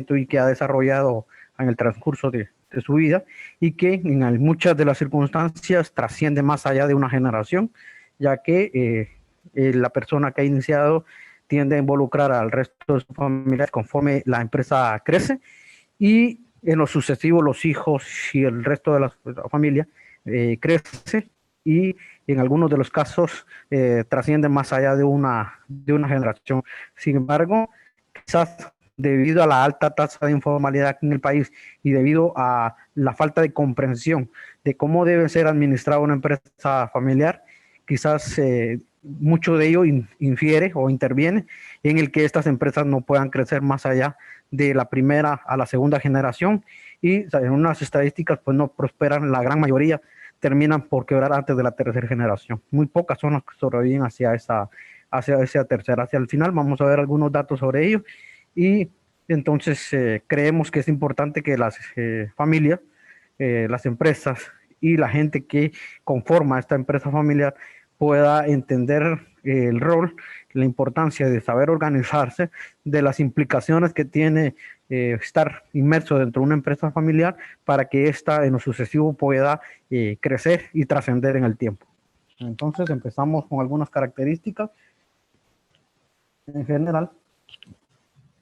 y que ha desarrollado en el transcurso de su vida y que en muchas de las circunstancias trasciende más allá de una generación, ya que la persona que ha iniciado tiende a involucrar al resto de sus familiares conforme la empresa crece y en lo sucesivo los hijos y el resto de la familia crece y en algunos de los casos trasciende más allá de una generación. Sin embargo, quizás debido a la alta tasa de informalidad en el país y debido a la falta de comprensión de cómo debe ser administrada una empresa familiar, quizás mucho de ello infiere o interviene en el que estas empresas no puedan crecer más allá de la primera a la segunda generación y en unas estadísticas pues no prosperan, la gran mayoría terminan por quebrar antes de la tercera generación. Muy pocas son las que sobreviven hacia esa tercera. Hacia el final vamos a ver algunos datos sobre ello y entonces creemos que es importante que las familias, las empresas y la gente que conforma esta empresa familiar pueda entender el rol, la importancia de saber organizarse, de las implicaciones que tiene estar inmerso dentro de una empresa familiar para que ésta en lo sucesivo pueda crecer y trascender en el tiempo. Entonces empezamos con algunas características en general,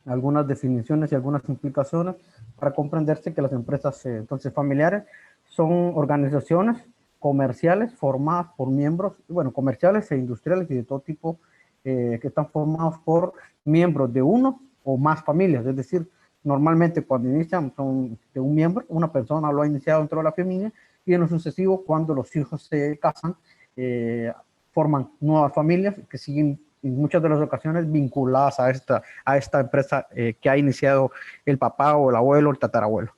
algunas definiciones y algunas implicaciones para comprenderse que las empresas entonces familiares son organizaciones comerciales formadas por miembros, bueno, comerciales e industriales y de todo tipo, que están formados por miembros de uno o más familias. Es decir, normalmente cuando inician son de un miembro, una persona lo ha iniciado dentro de la familia y en lo sucesivo cuando los hijos se casan, forman nuevas familias que siguen en muchas de las ocasiones vinculadas a esta empresa que ha iniciado el papá o el abuelo o el tatarabuelo.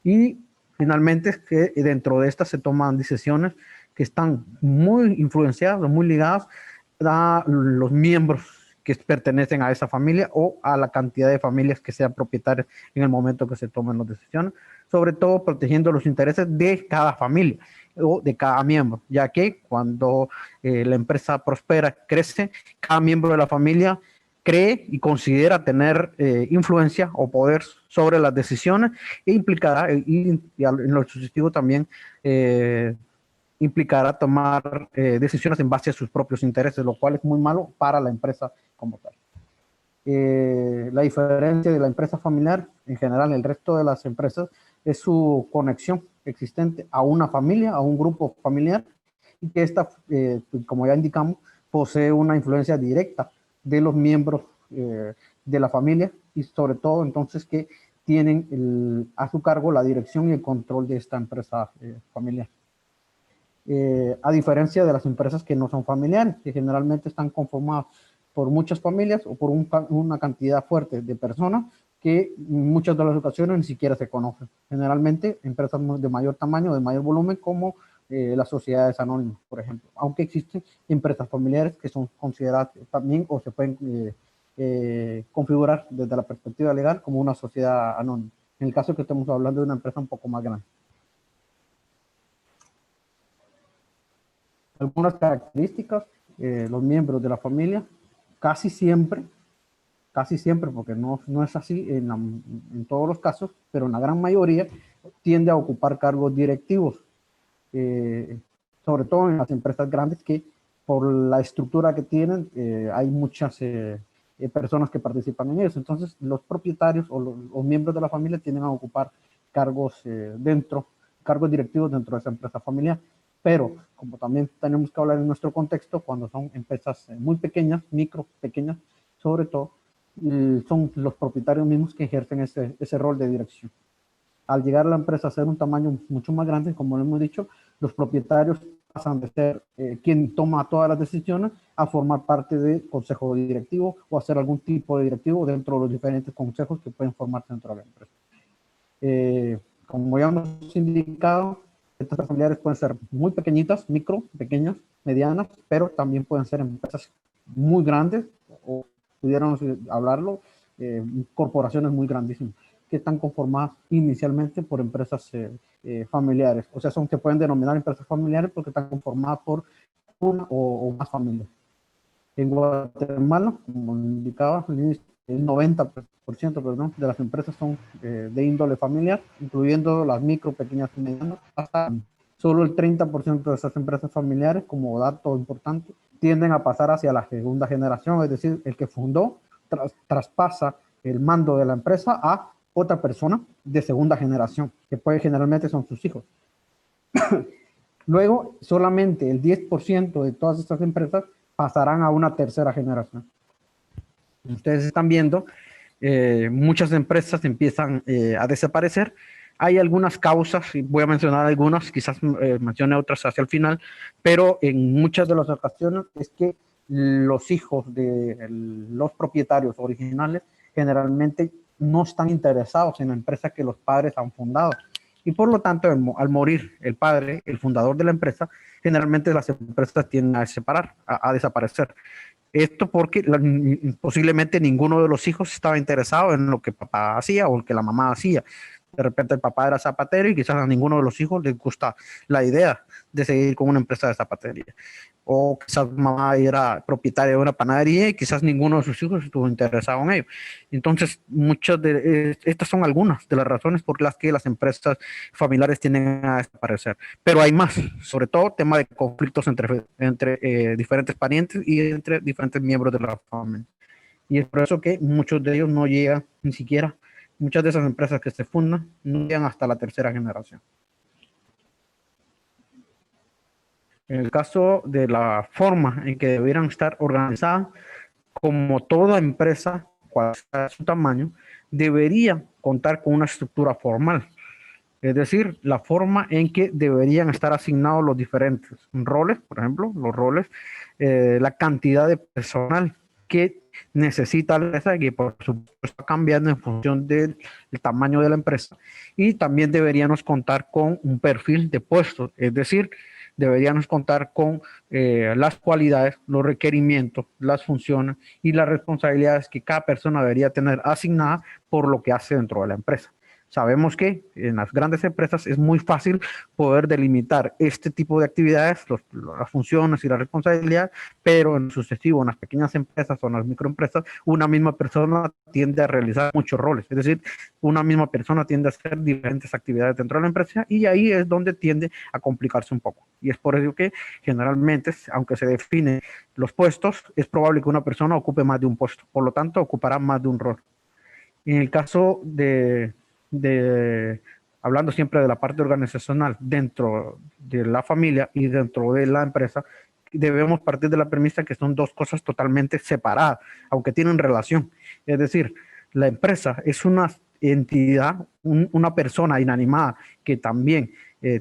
Y finalmente es que dentro de estas se toman decisiones que están muy influenciadas, muy ligadas a los miembros que pertenecen a esa familia o a la cantidad de familias que sean propietarias en el momento que se tomen las decisiones, sobre todo protegiendo los intereses de cada familia o de cada miembro, ya que cuando la empresa prospera, crece, cada miembro de la familia cree y considera tener influencia o poder sobre las decisiones e implicará, y en lo sucesivo también implicará tomar decisiones en base a sus propios intereses, lo cual es muy malo para la empresa como tal. La diferencia de la empresa familiar, en general, el resto de las empresas, es su conexión existente a una familia, a un grupo familiar, y que esta, como ya indicamos, posee una influencia directa de los miembros de la familia y sobre todo entonces que tienen a su cargo la dirección y el control de esta empresa familiar. A diferencia de las empresas que no son familiares, que generalmente están conformadas por muchas familias o por una cantidad fuerte de personas que en muchas de las ocasiones ni siquiera se conocen. Generalmente empresas de mayor tamaño, de mayor volumen, como las sociedades anónimas, por ejemplo. Aunque existen empresas familiares que son consideradas también o se pueden configurar desde la perspectiva legal como una sociedad anónima. En el caso que estamos hablando de una empresa un poco más grande. Algunas características, los miembros de la familia, casi siempre, porque no es así en todos los casos, pero en la gran mayoría, tiende a ocupar cargos directivos, sobre todo en las empresas grandes que por la estructura que tienen, hay muchas personas que participan en eso. Entonces, los propietarios o los miembros de la familia tienden a ocupar cargos cargos directivos dentro de esa empresa familiar. Pero, como también tenemos que hablar en nuestro contexto, cuando son empresas muy pequeñas, micro, pequeñas, sobre todo, son los propietarios mismos que ejercen ese rol de dirección. Al llegar a la empresa a ser un tamaño mucho más grande, como lo hemos dicho, los propietarios pasan de ser quien toma todas las decisiones a formar parte del consejo directivo o a ser algún tipo de directivo dentro de los diferentes consejos que pueden formarse dentro de la empresa. Como ya hemos indicado, estas familiares pueden ser muy pequeñitas, micro, pequeñas, medianas, pero también pueden ser empresas muy grandes o pudiéramos hablarlo, corporaciones muy grandísimas que están conformadas inicialmente por empresas familiares. O sea, se pueden denominar empresas familiares porque están conformadas por una o más familias. En Guatemala, como indicaba al inicio, el 90%, perdón, de las empresas son de índole familiar, incluyendo las micro, pequeñas y medianas. Hasta solo el 30% de esas empresas familiares, como dato importante, tienden a pasar hacia la segunda generación, es decir, el que fundó traspasa el mando de la empresa a otra persona de segunda generación, que puede generalmente son sus hijos. Luego, solamente el 10% de todas estas empresas pasarán a una tercera generación. Ustedes están viendo, muchas empresas empiezan a desaparecer. Hay algunas causas, y voy a mencionar algunas, quizás mencione otras hacia el final, pero en muchas de las ocasiones es que los hijos de los propietarios originales generalmente no están interesados en la empresa que los padres han fundado. Y por lo tanto, al morir el padre, el fundador de la empresa, generalmente las empresas tienden a separar, a desaparecer. Esto porque posiblemente ninguno de los hijos estaba interesado en lo que papá hacía o lo que la mamá hacía. De repente el papá era zapatero y quizás a ninguno de los hijos les gusta la idea de seguir con una empresa de zapatería. O quizás mamá era propietaria de una panadería y quizás ninguno de sus hijos estuvo interesado en ello. Entonces, estas son algunas de las razones por las que las empresas familiares tienden a desaparecer. Pero hay más, sobre todo tema de conflictos entre diferentes parientes y entre diferentes miembros de la familia. Y es por eso que muchos de ellos no llegan ni siquiera, muchas de esas empresas que se fundan no llegan hasta la tercera generación. En el caso de la forma en que debieran estar organizadas, como toda empresa, cual sea su tamaño, debería contar con una estructura formal. Es decir, la forma en que deberían estar asignados los diferentes roles, por ejemplo, los roles, la cantidad de personal que necesita la empresa, que por supuesto está cambiando en función del tamaño de la empresa. Y también deberíamos contar con un perfil de puestos, es decir, deberíamos contar con las cualidades, los requerimientos, las funciones y las responsabilidades que cada persona debería tener asignadas por lo que hace dentro de la empresa. Sabemos que en las grandes empresas es muy fácil poder delimitar este tipo de actividades, las funciones y las responsabilidades, pero en sucesivo, en las pequeñas empresas o en las microempresas, una misma persona tiende a realizar muchos roles. Es decir, una misma persona tiende a hacer diferentes actividades dentro de la empresa y ahí es donde tiende a complicarse un poco. Y es por ello que generalmente, aunque se definen los puestos, es probable que una persona ocupe más de un puesto. Por lo tanto, ocupará más de un rol. En el caso hablando siempre de la parte organizacional dentro de la familia y dentro de la empresa, debemos partir de la premisa que son dos cosas totalmente separadas, aunque tienen relación. Es decir, la empresa es una entidad, una persona inanimada que también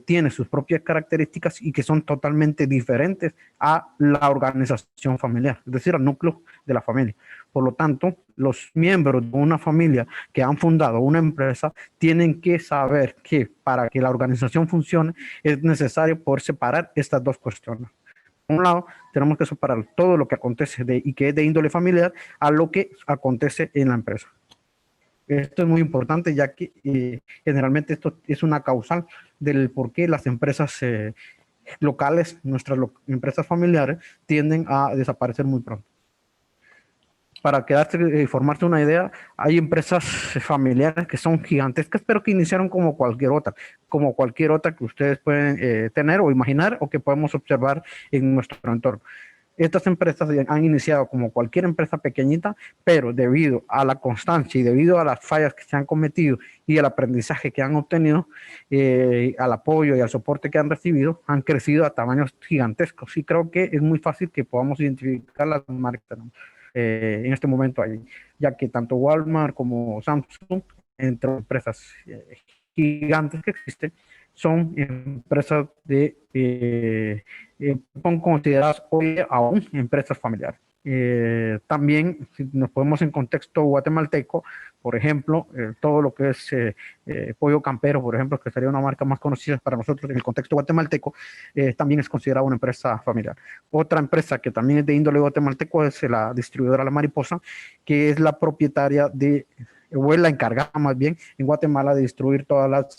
tiene sus propias características y que son totalmente diferentes a la organización familiar, es decir, al núcleo de la familia. Por lo tanto, los miembros de una familia que han fundado una empresa tienen que saber que para que la organización funcione es necesario poder separar estas dos cuestiones. Por un lado, tenemos que separar todo lo que acontece y que es de índole familiar a lo que acontece en la empresa. Esto es muy importante, ya que generalmente esto es una causal del por qué las empresas locales, nuestras empresas familiares, tienden a desaparecer muy pronto. Para quedarse y formarse una idea, hay empresas familiares que son gigantescas, pero que iniciaron como cualquier otra que ustedes pueden tener o imaginar o que podemos observar en nuestro entorno. Estas empresas han iniciado como cualquier empresa pequeñita, pero debido a la constancia y debido a las fallas que se han cometido y al aprendizaje que han obtenido, al apoyo y al soporte que han recibido, han crecido a tamaños gigantescos. Y creo que es muy fácil que podamos identificar las marcas, ¿no? En este momento ahí, ya que tanto Walmart como Samsung, entre empresas gigantes que existen, son empresas son consideradas hoy aún empresas familiares. También, si nos ponemos en contexto guatemalteco, por ejemplo, todo lo que es Pollo Campero, por ejemplo, que sería una marca más conocida para nosotros en el contexto guatemalteco, también es considerada una empresa familiar. Otra empresa que también es de índole guatemalteco es la distribuidora La Mariposa, que es la propietaria o es la encargada más bien en Guatemala de distribuir todas las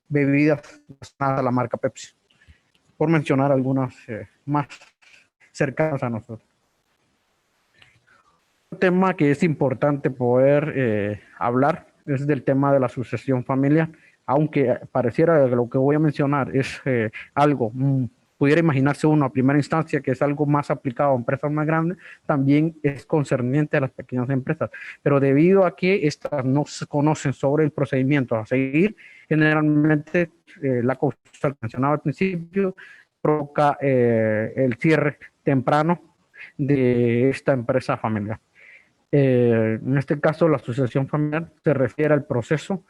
bebidas a la marca Pepsi, por mencionar algunas más cercanas a nosotros. tema que es importante poder hablar es del tema de la sucesión familiar, aunque pareciera que lo que voy a mencionar es algo, pudiera imaginarse uno a primera instancia que es algo más aplicado a empresas más grandes, también es concerniente a las pequeñas empresas, pero debido a que estas no se conocen sobre el procedimiento a seguir, generalmente la causa que mencionaba al principio provoca el cierre temprano de esta empresa familiar. En este caso, la asociación familiar se refiere al proceso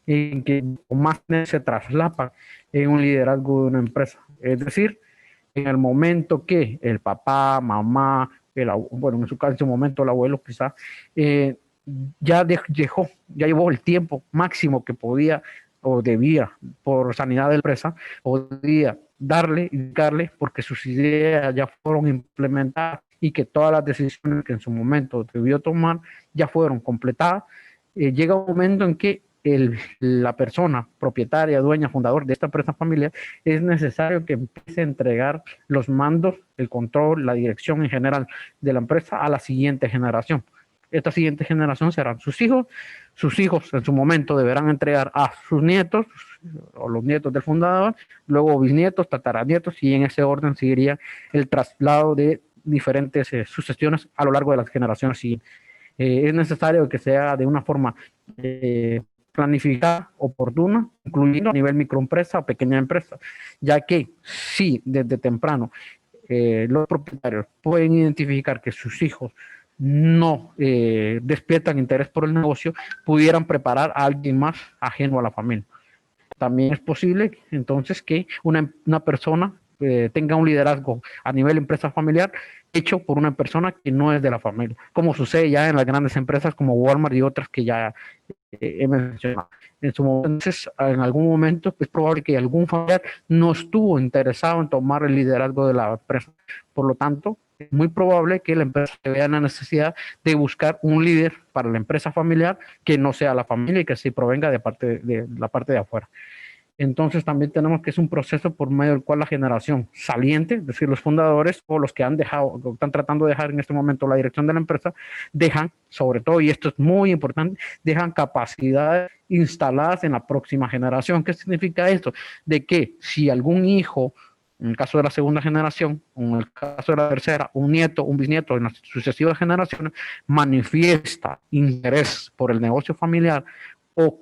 en que más se traslapa en un liderazgo de una empresa. Es decir, en el momento que el papá, mamá, bueno, en su caso, en su momento el abuelo quizás, eh, ya llevó el tiempo máximo que podía o debía, por sanidad de la empresa, podía darle, porque sus ideas ya fueron implementadas y que todas las decisiones que en su momento debió tomar ya fueron completadas. Llega un momento en que la persona propietaria, dueña, fundador de esta empresa familiar, es necesario que empiece a entregar los mandos, el control, la dirección en general de la empresa a la siguiente generación. Esta siguiente generación serán sus hijos en su momento deberán entregar a sus nietos o los nietos del fundador, luego bisnietos, tataranietos, y en ese orden seguiría el traslado de diferentes sucesiones a lo largo de las generaciones siguientes. Es necesario que sea de una forma planificada, oportuna, incluyendo a nivel microempresa o pequeña empresa, ya que si desde temprano los propietarios pueden identificar que sus hijos no despiertan interés por el negocio, pudieran preparar a alguien más ajeno a la familia. También es posible entonces que una persona tenga un liderazgo a nivel empresa familiar hecho por una persona que no es de la familia, como sucede ya en las grandes empresas como Walmart y otras que ya he mencionado. Entonces, en algún momento es probable que algún familiar no estuvo interesado en tomar el liderazgo de la empresa. Por lo tanto, es muy probable que la empresa vea la necesidad de buscar un líder para la empresa familiar que no sea la familia y que sí provenga de la parte de afuera. Entonces también tenemos que es un proceso por medio del cual la generación saliente, es decir, los fundadores o los que han dejado, o están tratando de dejar en este momento la dirección de la empresa, dejan, sobre todo, y esto es muy importante, dejan capacidades instaladas en la próxima generación. ¿Qué significa esto? De que si algún hijo, en el caso de la segunda generación, o en el caso de la tercera, un nieto, un bisnieto, en las sucesivas generaciones, manifiesta interés por el negocio familiar o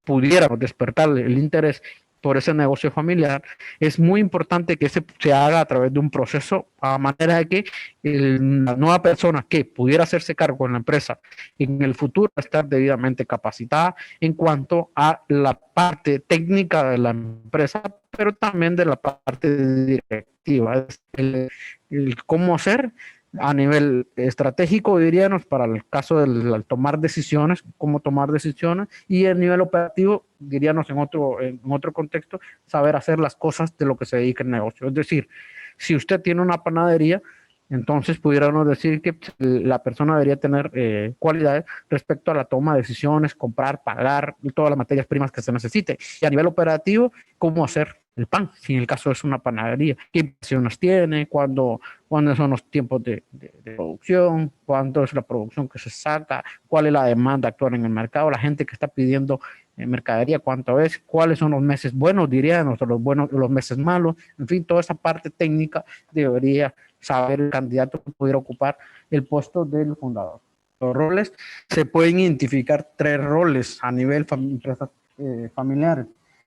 pudiéramos despertar el interés por ese negocio familiar, es muy importante que se haga a través de un proceso a manera de que la nueva persona que pudiera hacerse cargo en la empresa en el futuro estar debidamente capacitada en cuanto a la parte técnica de la empresa, pero también de la parte directiva, el cómo hacer a nivel estratégico, diríamos, para el caso de tomar decisiones, cómo tomar decisiones, y a nivel operativo, diríamos en otro contexto, saber hacer las cosas de lo que se dedica el negocio. Es decir, si usted tiene una panadería, entonces pudiéramos decir que la persona debería tener cualidades respecto a la toma de decisiones, comprar, pagar, todas las materias primas que se necesite. Y a nivel operativo, cómo hacer el pan, si en el caso es una panadería, qué impresiones tiene, cuándo son los tiempos de producción, cuánto es la producción que se saca, cuál es la demanda actual en el mercado, la gente que está pidiendo mercadería, cuánto es, cuáles son los meses buenos, diríamos, los meses malos, en fin, toda esa parte técnica debería saber el candidato que pudiera ocupar el puesto del fundador. Los roles, se pueden identificar 3 roles a nivel familiar.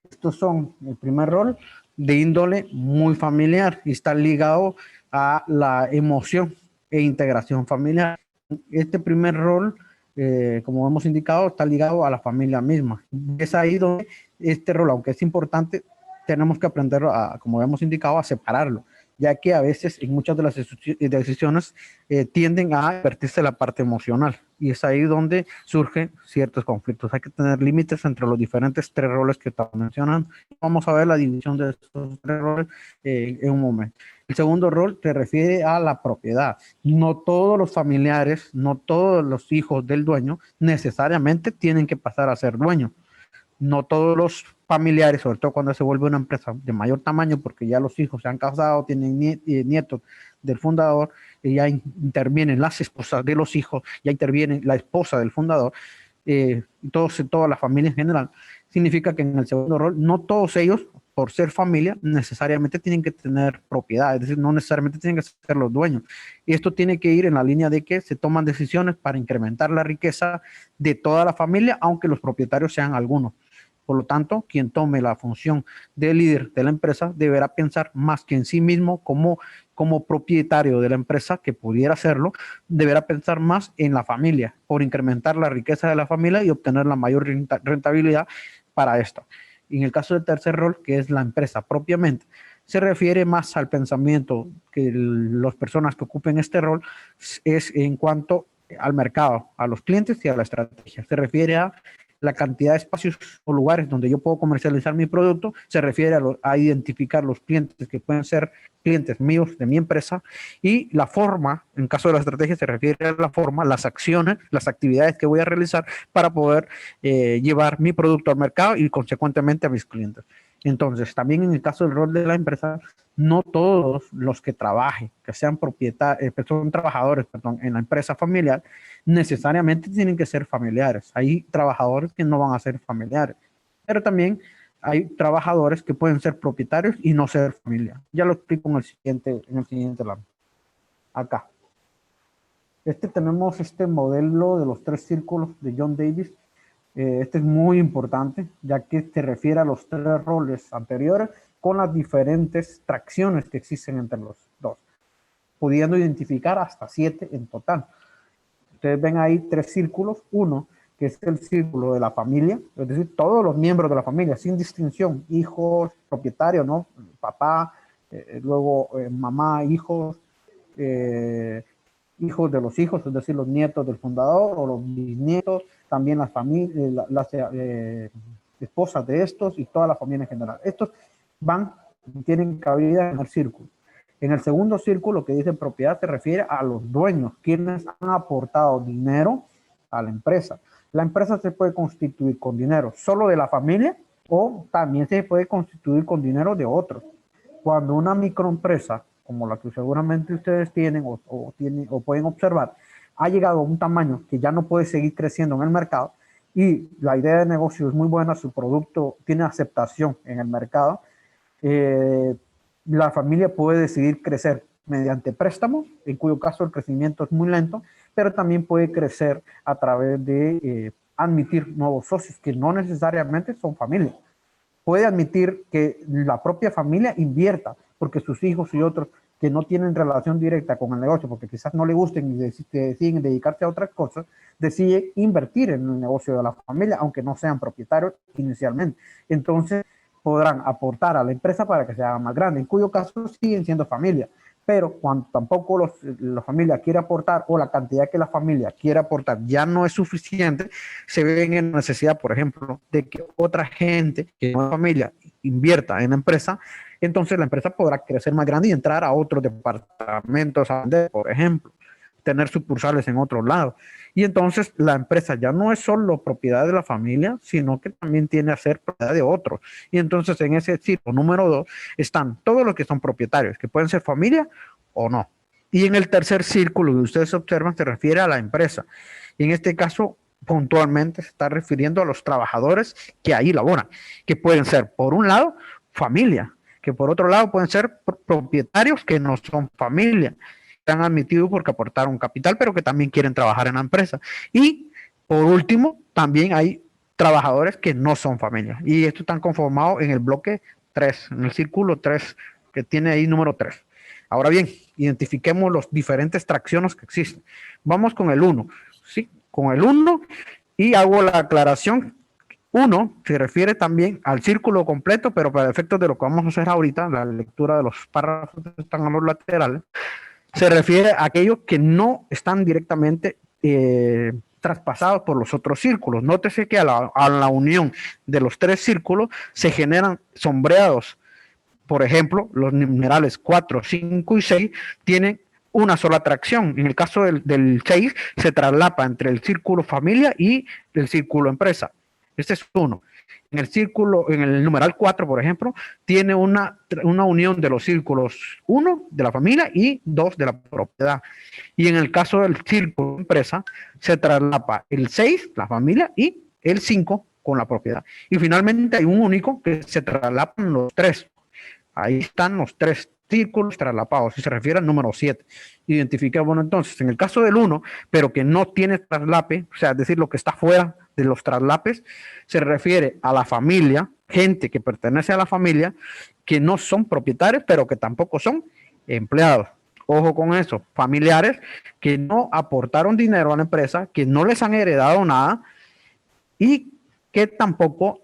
Estos son el primer rol de índole muy familiar y está ligado a la emoción e integración familiar. Este primer rol, como hemos indicado, está ligado a la familia misma. Es ahí donde este rol, aunque es importante, tenemos que aprender, como hemos indicado, a separarlo, ya que a veces en muchas de las decisiones tienden a vertirse la parte emocional y es ahí donde surgen ciertos conflictos. Hay que tener límites entre los diferentes 3 roles que estamos mencionando. Vamos a ver la división de estos 3 roles en un momento. El segundo rol se refiere a la propiedad. No todos los familiares, no todos los hijos del dueño necesariamente tienen que pasar a ser dueños. no todos los familiares, sobre todo cuando se vuelve una empresa de mayor tamaño, porque ya los hijos se han casado, tienen nietos del fundador, y ya intervienen las esposas de los hijos, ya interviene la esposa del fundador, toda la familia en general, significa que en el segundo rol no todos ellos, por ser familia, necesariamente tienen que tener propiedad, es decir, no necesariamente tienen que ser los dueños. Y esto tiene que ir en la línea de que se toman decisiones para incrementar la riqueza de toda la familia, aunque los propietarios sean algunos. Por lo tanto, quien tome la función de líder de la empresa deberá pensar más que en sí mismo como propietario de la empresa, que pudiera hacerlo, deberá pensar más en la familia, por incrementar la riqueza de la familia y obtener la mayor rentabilidad para esto. Y en el caso del tercer rol, que es la empresa propiamente, se refiere más al pensamiento que las personas que ocupen este rol es en cuanto al mercado, a los clientes y a la estrategia. Se refiere a la cantidad de espacios o lugares donde yo puedo comercializar mi producto, se refiere a identificar los clientes que pueden ser clientes míos de mi empresa, y la forma, en caso de la estrategia, se refiere a la forma, las acciones, las actividades que voy a realizar para poder llevar mi producto al mercado y consecuentemente a mis clientes. Entonces, también en el caso del rol de la empresa, no todos los que trabajen, que sean propietarios, son trabajadores, perdón, en la empresa familiar, necesariamente tienen que ser familiares. Hay trabajadores que no van a ser familiares, pero también hay trabajadores que pueden ser propietarios y no ser familia. Ya lo explico en el siguiente lado. Acá. Tenemos este modelo de los 3 círculos de John Davis. Este es muy importante, ya que se refiere a los 3 roles anteriores con las diferentes tracciones que existen entre los dos, pudiendo identificar hasta 7 en total. Ustedes ven ahí 3 círculos. Uno, que es el círculo de la familia, es decir, todos los miembros de la familia, sin distinción, hijos, propietarios, ¿no? Papá, luego mamá, hijos, hijos de los hijos, es decir, los nietos del fundador o los bisnietos, también las familias, las esposas de estos y toda la familia en general. Estos tienen cabida en el círculo. En el segundo círculo, que dice propiedad, se refiere a los dueños, quienes han aportado dinero a la empresa. La empresa se puede constituir con dinero solo de la familia o también se puede constituir con dinero de otros. Cuando una microempresa, como la que seguramente ustedes tienen o pueden observar, ha llegado a un tamaño que ya no puede seguir creciendo en el mercado y la idea de negocio es muy buena, su producto tiene aceptación en el mercado, la familia puede decidir crecer mediante préstamos, en cuyo caso el crecimiento es muy lento, pero también puede crecer a través de admitir nuevos socios que no necesariamente son familia. Puede admitir que la propia familia invierta, porque sus hijos y otros que no tienen relación directa con el negocio, porque quizás no le gusten y deciden dedicarse a otras cosas, deciden invertir en el negocio de la familia, aunque no sean propietarios inicialmente. Entonces, podrán aportar a la empresa para que se haga más grande, en cuyo caso siguen siendo familia. Pero cuando tampoco la familia quiere aportar o la cantidad que la familia quiere aportar ya no es suficiente, se ven en necesidad, por ejemplo, de que otra gente que no es familia invierta en la empresa, entonces la empresa podrá crecer más grande y entrar a otros departamentos, por ejemplo, tener sucursales en otros lados. Y entonces la empresa ya no es solo propiedad de la familia, sino que también tiene a ser propiedad de otros. Y entonces en ese ciclo número 2 están todos los que son propietarios, que pueden ser familia o no. Y en el tercer círculo que ustedes observan se refiere a la empresa. Y en este caso, puntualmente se está refiriendo a los trabajadores que ahí laboran, que pueden ser, por un lado, familia, que por otro lado pueden ser propietarios que no son familia, han admitido porque aportaron capital, pero que también quieren trabajar en la empresa. Y por último, también hay trabajadores que no son familia. Y estos están conformados en el bloque 3, en el círculo 3, que tiene ahí número 3. Ahora bien, identifiquemos los diferentes tracciones que existen. Vamos con el 1, ¿sí? Con el 1, y hago la aclaración. 1 se refiere también al círculo completo, pero para efectos de lo que vamos a hacer ahorita, la lectura de los párrafos que están a los laterales, se refiere a aquellos que no están directamente traspasados por los otros círculos. Nótese que a la unión de los 3 círculos se generan sombreados. Por ejemplo, los numerales 4, 5 y 6 tienen una sola tracción. En el caso del 6 se traslapa entre el círculo familia y el círculo empresa. Este es 1. En el círculo, en el numeral 4, por ejemplo, tiene una unión de los círculos 1 de la familia y 2 de la propiedad. Y en el caso del círculo de empresa, se traslapa el 6, la familia, y el 5 con la propiedad. Y finalmente hay un único que se traslapan los 3. Ahí están los 3 círculos traslapados, si se refiere al número 7. Identifica, bueno, entonces, en el caso del 1, pero que no tiene traslape, o sea, es decir, lo que está fuera de los traslapes, se refiere a la familia, gente que pertenece a la familia, que no son propietarios, pero que tampoco son empleados. Ojo con eso, familiares que no aportaron dinero a la empresa, que no les han heredado nada y que tampoco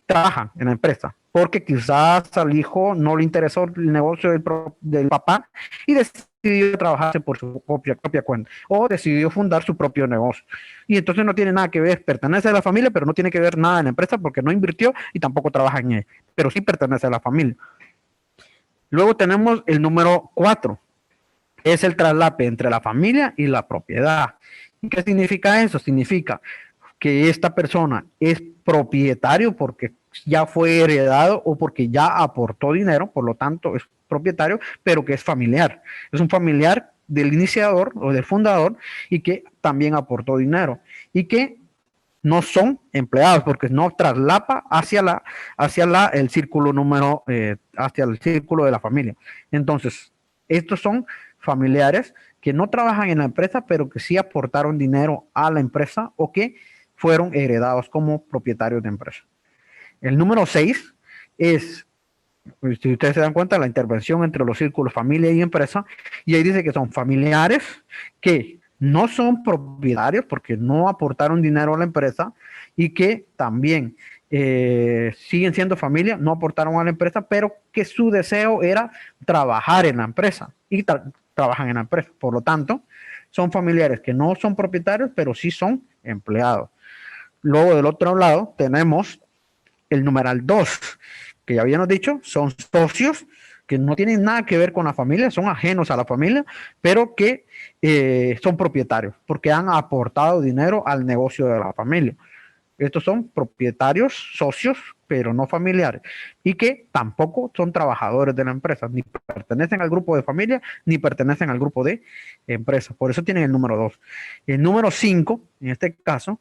trabajan en la empresa, porque quizás al hijo no le interesó el negocio del papá y decidió trabajarse por su propia cuenta o decidió fundar su propio negocio. Y entonces no tiene nada que ver, pertenece a la familia, pero no tiene que ver nada en la empresa porque no invirtió y tampoco trabaja en ella, pero sí pertenece a la familia. Luego tenemos el número 4, es el traslape entre la familia y la propiedad. ¿Qué significa eso? Significa que esta persona es propietario porque ya fue heredado o porque ya aportó dinero, por lo tanto es propietario, pero que es familiar. Es un familiar del iniciador o del fundador y que también aportó dinero y que no son empleados porque no traslapa hacia el círculo hacia el círculo de la familia. Entonces, estos son familiares que no trabajan en la empresa, pero que sí aportaron dinero a la empresa o que fueron heredados como propietarios de empresa. El número 6 es, si ustedes se dan cuenta, la intervención entre los círculos familia y empresa, y ahí dice que son familiares que no son propietarios porque no aportaron dinero a la empresa y que también siguen siendo familia, no aportaron a la empresa, pero que su deseo era trabajar en la empresa y trabajan en la empresa. Por lo tanto, son familiares que no son propietarios, pero sí son empleados. Luego del otro lado tenemos el numeral 2, que ya habíamos dicho, son socios que no tienen nada que ver con la familia, son ajenos a la familia, pero que son propietarios porque han aportado dinero al negocio de la familia. Estos son propietarios, socios, pero no familiares, y que tampoco son trabajadores de la empresa, ni pertenecen al grupo de familia, ni pertenecen al grupo de empresa. Por eso tienen el número 2. El número 5, en este caso,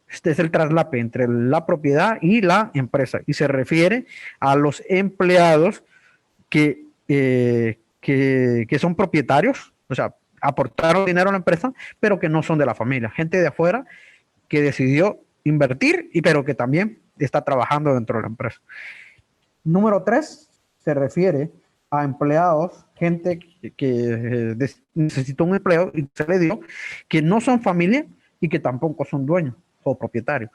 este es el traslape entre la propiedad y la empresa, y se refiere a los empleados que son propietarios, o sea, aportaron dinero a la empresa, pero que no son de la familia. Gente de afuera que decidió invertir, pero que también está trabajando dentro de la empresa. Número 3 se refiere a empleados, gente que necesitó un empleo y se le dio, que no son familia y que tampoco son dueños o propietarios.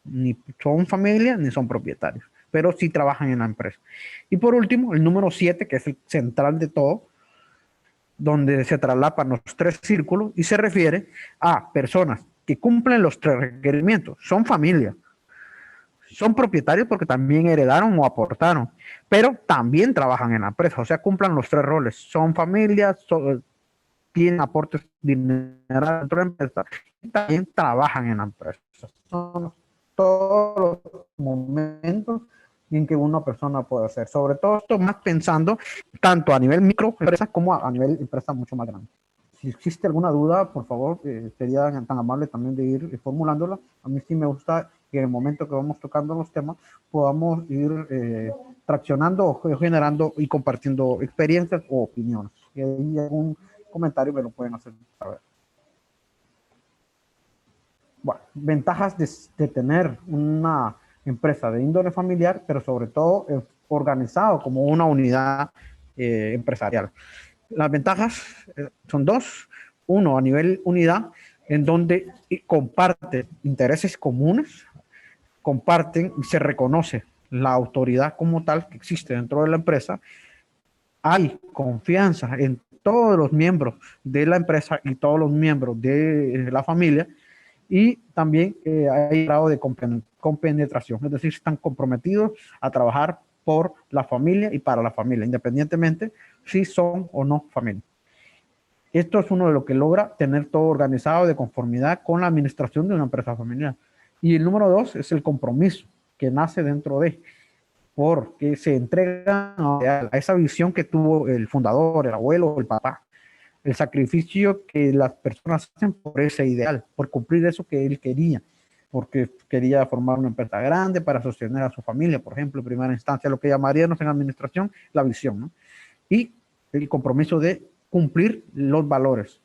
Ni son familia ni son propietarios, pero sí trabajan en la empresa. Y por último, el número 7, que es el central de todo, donde se traslapan los 3 círculos y se refiere a personas que cumplen los 3 requerimientos. Son familia, son propietarios porque también heredaron o aportaron, pero también trabajan en la empresa, o sea, cumplan los 3 roles. Son familia, tienen aportes dinerarios dentro de la empresa y también trabajan en la empresa. Son todos los momentos en que una persona puede hacer. Sobre todo esto más pensando tanto a nivel microempresa como a nivel empresa mucho más grande. Si existe alguna duda, por favor, sería tan amable también de ir formulándola. A mí sí me gusta que en el momento que vamos tocando los temas podamos ir traccionando o generando y compartiendo experiencias o opiniones. Si hay algún comentario me lo pueden hacer saber. Bueno, ventajas de tener una empresa de índole familiar, pero sobre todo organizado como una unidad empresarial. Las ventajas son 2. Uno, a nivel unidad, en donde comparten intereses comunes, comparten y se reconoce la autoridad como tal que existe dentro de la empresa. Hay confianza en todos los miembros de la empresa y todos los miembros de la familia, y también hay grado de compenetración, es decir, están comprometidos a trabajar por la familia y para la familia, independientemente si son o no familia. Esto es uno de lo que logra tener todo organizado de conformidad con la administración de una empresa familiar. Y el número 2 es el compromiso. que nace dentro de, porque se entrega a esa visión que tuvo el fundador, el abuelo, el papá, el sacrificio que las personas hacen por ese ideal, por cumplir eso que él quería, porque quería formar una empresa grande para sostener a su familia, por ejemplo, en primera instancia, lo que llamaríamos en administración la visión, ¿no? Y el compromiso de cumplir los valores,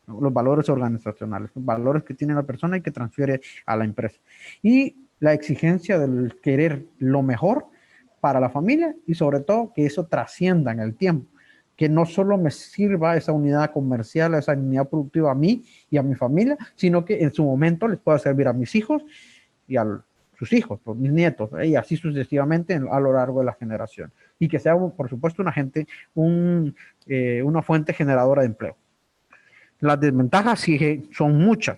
¿no? Los valores organizacionales, los valores que tiene la persona y que transfiere a la empresa. Y la exigencia del querer lo mejor para la familia y sobre todo que eso trascienda en el tiempo, que no solo me sirva esa unidad comercial, esa unidad productiva a mí y a mi familia, sino que en su momento les pueda servir a mis hijos y a sus hijos, a mis nietos, y así sucesivamente a lo largo de la generación. Y que sea, por supuesto, una fuente generadora de empleo. Las desventajas sí son muchas,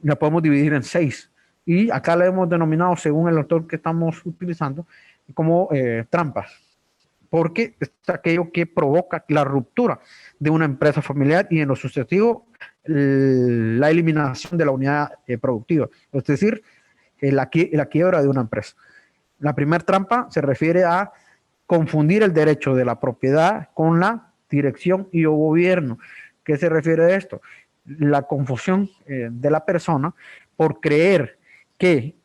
la podemos dividir en 6. Y acá la hemos denominado, según el autor que estamos utilizando, como trampas, porque es aquello que provoca la ruptura de una empresa familiar y en lo sucesivo la eliminación de la unidad productiva, es decir, la quiebra de una empresa. La primera trampa se refiere a confundir el derecho de la propiedad con la dirección y o gobierno. ¿Qué se refiere a esto? La confusión de la persona por creer que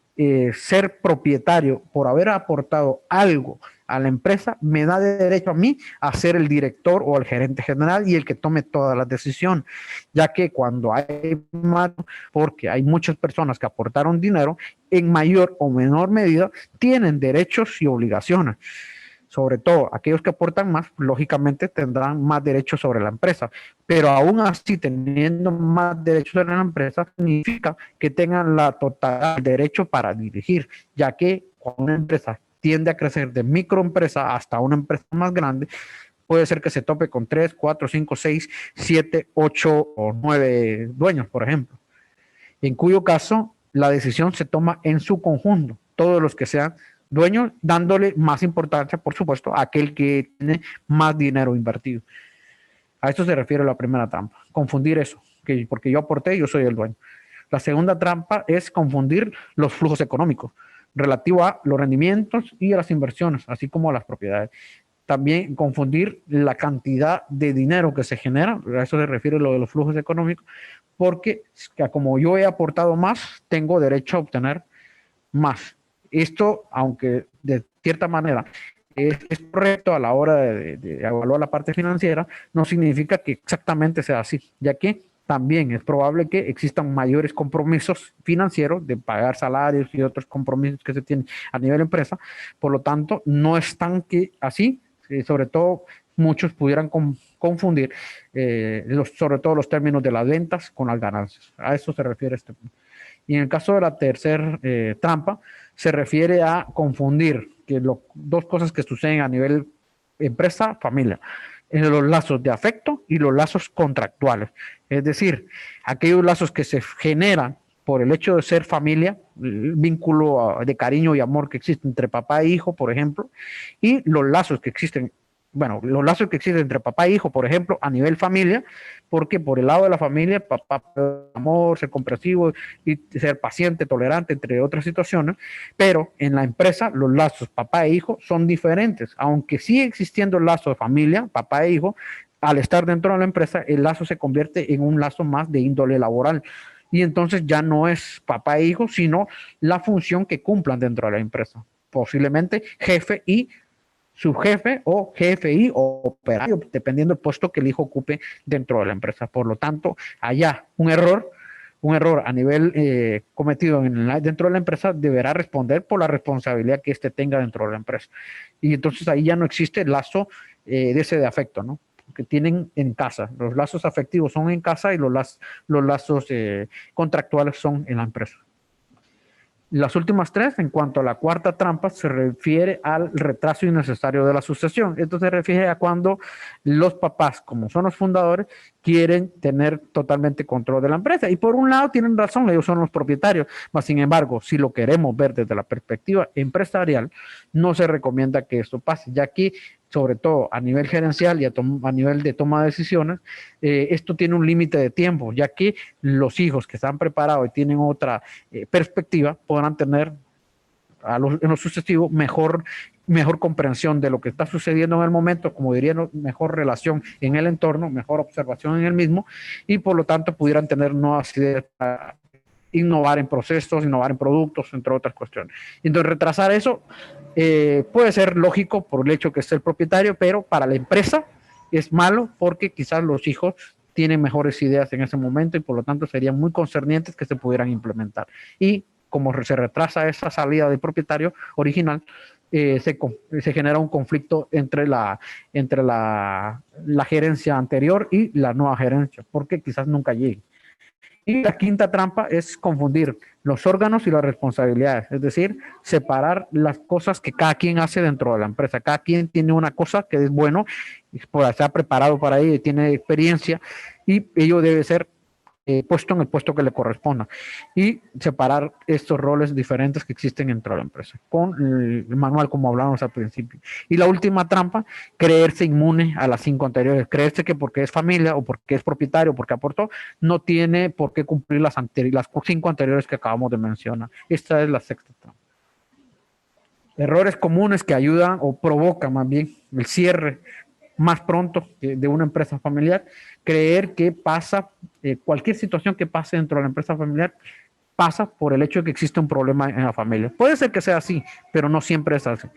ser propietario, por haber aportado algo a la empresa, me da derecho a mí a ser el director o el gerente general y el que tome todas las decisiones, ya que cuando hay más, porque hay muchas personas que aportaron dinero, en mayor o menor medida tienen derechos y obligaciones. Sobre todo aquellos que aportan más, lógicamente tendrán más derechos sobre la empresa, pero aún así teniendo más derechos sobre la empresa significa que tengan la total derecho para dirigir, ya que cuando una empresa tiende a crecer de microempresa hasta una empresa más grande, puede ser que se tope con 3, 4, 5, 6, 7, 8 o 9 dueños, por ejemplo, en cuyo caso la decisión se toma en su conjunto, todos los que sean dueños, dándole más importancia, por supuesto, a aquel que tiene más dinero invertido. A esto se refiere la primera trampa, confundir eso, que porque yo aporté, yo soy el dueño. La segunda trampa es confundir los flujos económicos relativo a los rendimientos y a las inversiones, así como a las propiedades. También confundir la cantidad de dinero que se genera, a eso se refiere lo de los flujos económicos, porque como yo he aportado más, tengo derecho a obtener más. Esto, aunque de cierta manera es correcto a la hora de evaluar la parte financiera, no significa que exactamente sea así, ya que también es probable que existan mayores compromisos financieros de pagar salarios y otros compromisos que se tienen a nivel empresa. Por lo tanto, no es tan que así, sobre todo muchos pudieran confundir sobre todo los términos de las ventas con las ganancias. A eso se refiere este punto. Y en el caso de la tercera trampa, se refiere a confundir que dos cosas que suceden a nivel empresa, familia, en los lazos de afecto y los lazos contractuales. Es decir, aquellos lazos que se generan por el hecho de ser familia, el vínculo de cariño y amor que existe entre papá e hijo, por ejemplo, y los lazos que existen, bueno, los lazos que existen entre papá e hijo, por ejemplo, a nivel familia, porque por el lado de la familia, papá, amor, ser comprensivo y ser paciente, tolerante, entre otras situaciones, pero en la empresa los lazos papá e hijo son diferentes, aunque sigue existiendo el lazo de familia, papá e hijo, al estar dentro de la empresa, el lazo se convierte en un lazo más de índole laboral. Y entonces ya no es papá e hijo, sino la función que cumplan dentro de la empresa. Posiblemente jefe y subjefe o GFI o operario, dependiendo del puesto que el hijo ocupe dentro de la empresa. Por lo tanto, allá un error a nivel cometido dentro de la empresa deberá responder por la responsabilidad que éste tenga dentro de la empresa. Y entonces ahí ya no existe el lazo de ese de afecto, ¿no? Que tienen en casa. Los lazos afectivos son en casa y los lazos contractuales son en la empresa. Las últimas tres, en cuanto a la cuarta trampa, se refiere al retraso innecesario de la sucesión. Esto se refiere a cuando los papás, como son los fundadores, quieren tener totalmente control de la empresa. Y por un lado tienen razón, ellos son los propietarios, mas sin embargo, si lo queremos ver desde la perspectiva empresarial, no se recomienda que esto pase, ya que sobre todo a nivel gerencial y a nivel de toma de decisiones, esto tiene un límite de tiempo, ya que los hijos que están preparados y tienen otra perspectiva podrán tener en lo sucesivo mejor comprensión de lo que está sucediendo en el momento, como dirían, mejor relación en el entorno, mejor observación en el mismo, y por lo tanto pudieran tener nuevas ideas para innovar en procesos, innovar en productos, entre otras cuestiones. Entonces, retrasar eso puede ser lógico por el hecho que es el propietario, pero para la empresa es malo porque quizás los hijos tienen mejores ideas en ese momento y por lo tanto serían muy concernientes que se pudieran implementar. Y como se retrasa esa salida del propietario original, se genera un conflicto entre la gerencia anterior y la nueva gerencia, porque quizás nunca llegue. Y la quinta trampa es confundir los órganos y las responsabilidades, es decir, separar las cosas que cada quien hace dentro de la empresa. Cada quien tiene una cosa que es bueno, se ha preparado para ello, tiene experiencia y ello debe ser puesto en el puesto que le corresponda y separar estos roles diferentes que existen dentro de la empresa con el manual como hablábamos al principio. Y la última trampa, creerse inmune a las 5 anteriores, creerse que porque es familia o porque es propietario, porque aportó, no tiene por qué cumplir las 5 anteriores que acabamos de mencionar. Esta es la sexta trampa. Errores comunes que ayudan o provocan más bien el cierre más pronto de una empresa familiar, creer que pasa, cualquier situación que pase dentro de la empresa familiar pasa por el hecho de que existe un problema en la familia. Puede ser que sea así, pero no siempre es así.